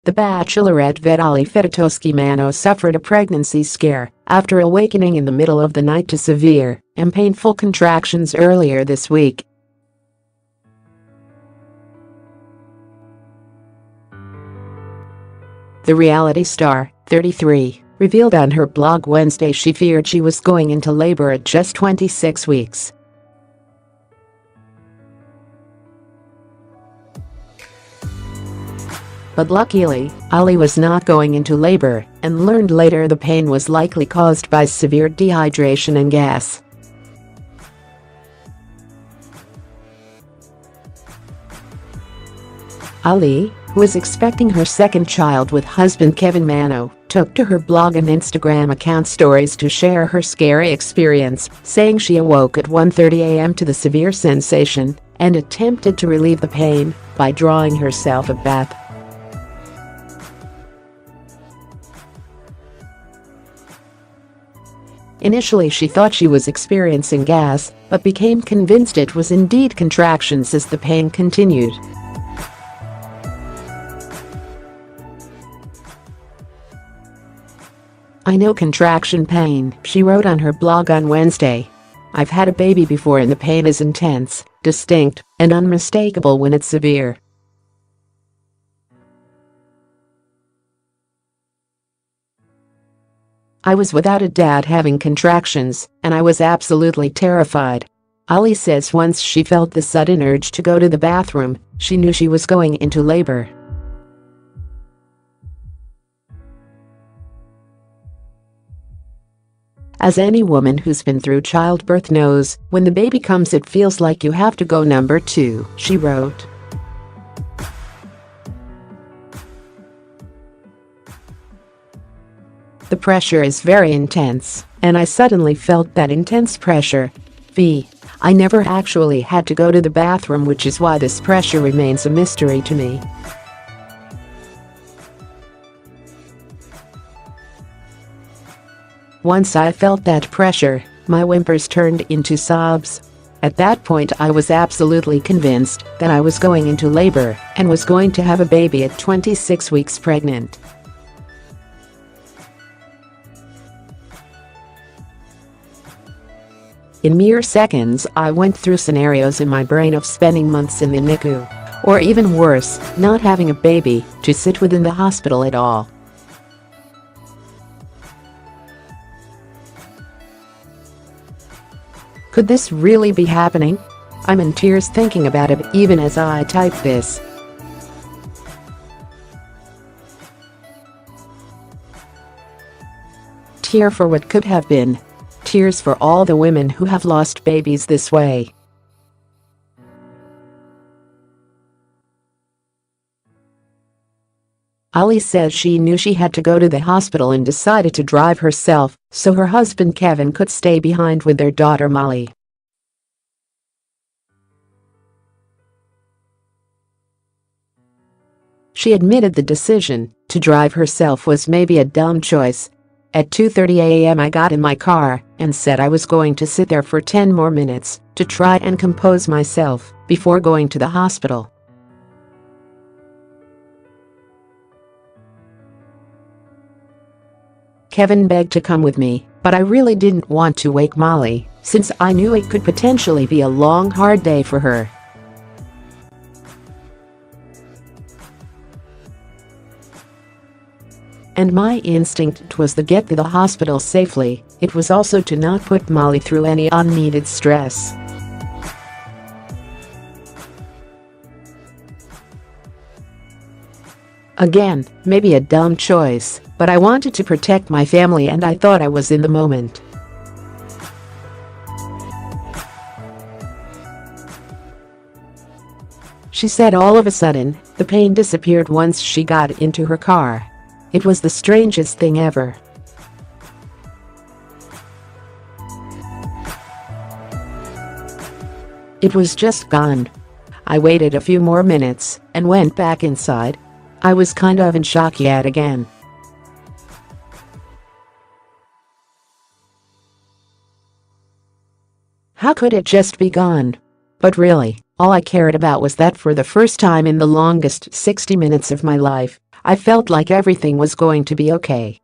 The Bachelorette Vitaly Fedotowsky suffered a pregnancy scare after awakening in the middle of the night to severe and painful contractions earlier this week. The reality star, 33, revealed on her blog Wednesday she feared she was going into labor at just 26 weeks. But luckily, Ali was not going into labor and learned later the pain was likely caused by severe dehydration and gas. Ali, who is expecting her second child with husband Kevin Mano, took to her blog and Instagram account stories to share her scary experience, saying she awoke at 1:30 a.m. to the severe sensation and attempted to relieve the pain by drawing herself a bath. Initially she thought she was experiencing gas, but became convinced it was indeed contractions as the pain continued. "I know contraction pain," she wrote on her blog on Wednesday. "I've had a baby before and the pain is intense, distinct, and unmistakable when it's severe. I was without a doubt having contractions, and I was absolutely terrified." Ali says once she felt the sudden urge to go to the bathroom, she knew she was going into labor. "As any woman who's been through childbirth knows, when the baby comes it feels like you have to go number 2, she wrote. "The pressure is very intense, and I suddenly felt that intense pressure. I never actually had to go to the bathroom, which is why this pressure remains a mystery to me." "Once I felt that pressure, my whimpers turned into sobs. At that point I was absolutely convinced that I was going into labor and was going to have a baby at 26 weeks pregnant." "In mere seconds I went through scenarios in my brain of spending months in the NICU, or even worse, not having a baby, to sit within the hospital at all. Could this really be happening? I'm in tears thinking about it even as I type this." Tear for what could have been. Tears for all the women who have lost babies this way. Ali says she knew she had to go to the hospital and decided to drive herself so her husband Kevin could stay behind with their daughter Molly. She admitted the decision to drive herself was maybe a dumb choice. "At 2:30 a.m. I got in my car and said I was going to sit there for 10 more minutes to try and compose myself before going to the hospital." "Kevin begged to come with me, but I really didn't want to wake Molly since I knew it could potentially be a long, hard day for her." "And my instinct was to get to the hospital safely. It was also to not put Molly through any unneeded stress." "Again, maybe a dumb choice, but I wanted to protect my family and I thought I was in the moment." She said all of a sudden, the pain disappeared once she got into her car. "It was the strangest thing ever." "It was just gone. I waited a few more minutes and went back inside. I was kind of in shock yet again." How could it just be gone? But really, all I cared about was that for the first time in the longest 60 minutes of my life, I felt like everything was going to be okay.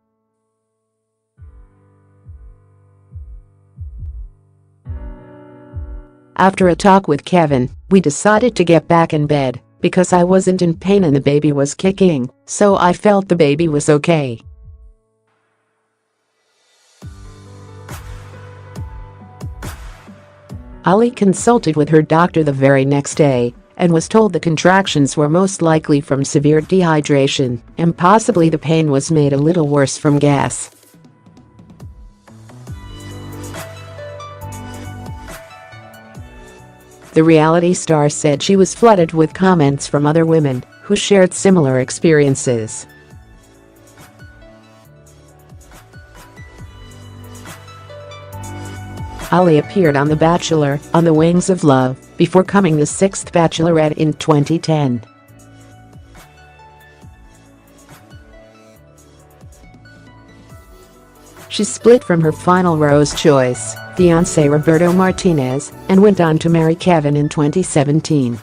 After a talk with Kevin, we decided to get back in bed because I wasn't in pain and the baby was kicking, so I felt the baby was okay. Ali consulted with her doctor the very next day and was told the contractions were most likely from severe dehydration and possibly the pain was made a little worse from gas. The reality star said she was flooded with comments from other women who shared similar experiences. Ali appeared on The Bachelor on the Wings of Love before becoming the sixth Bachelorette in 2010. She split from her final Rose choice, fiancé Roberto Martinez, and went on to marry Kevin in 2017.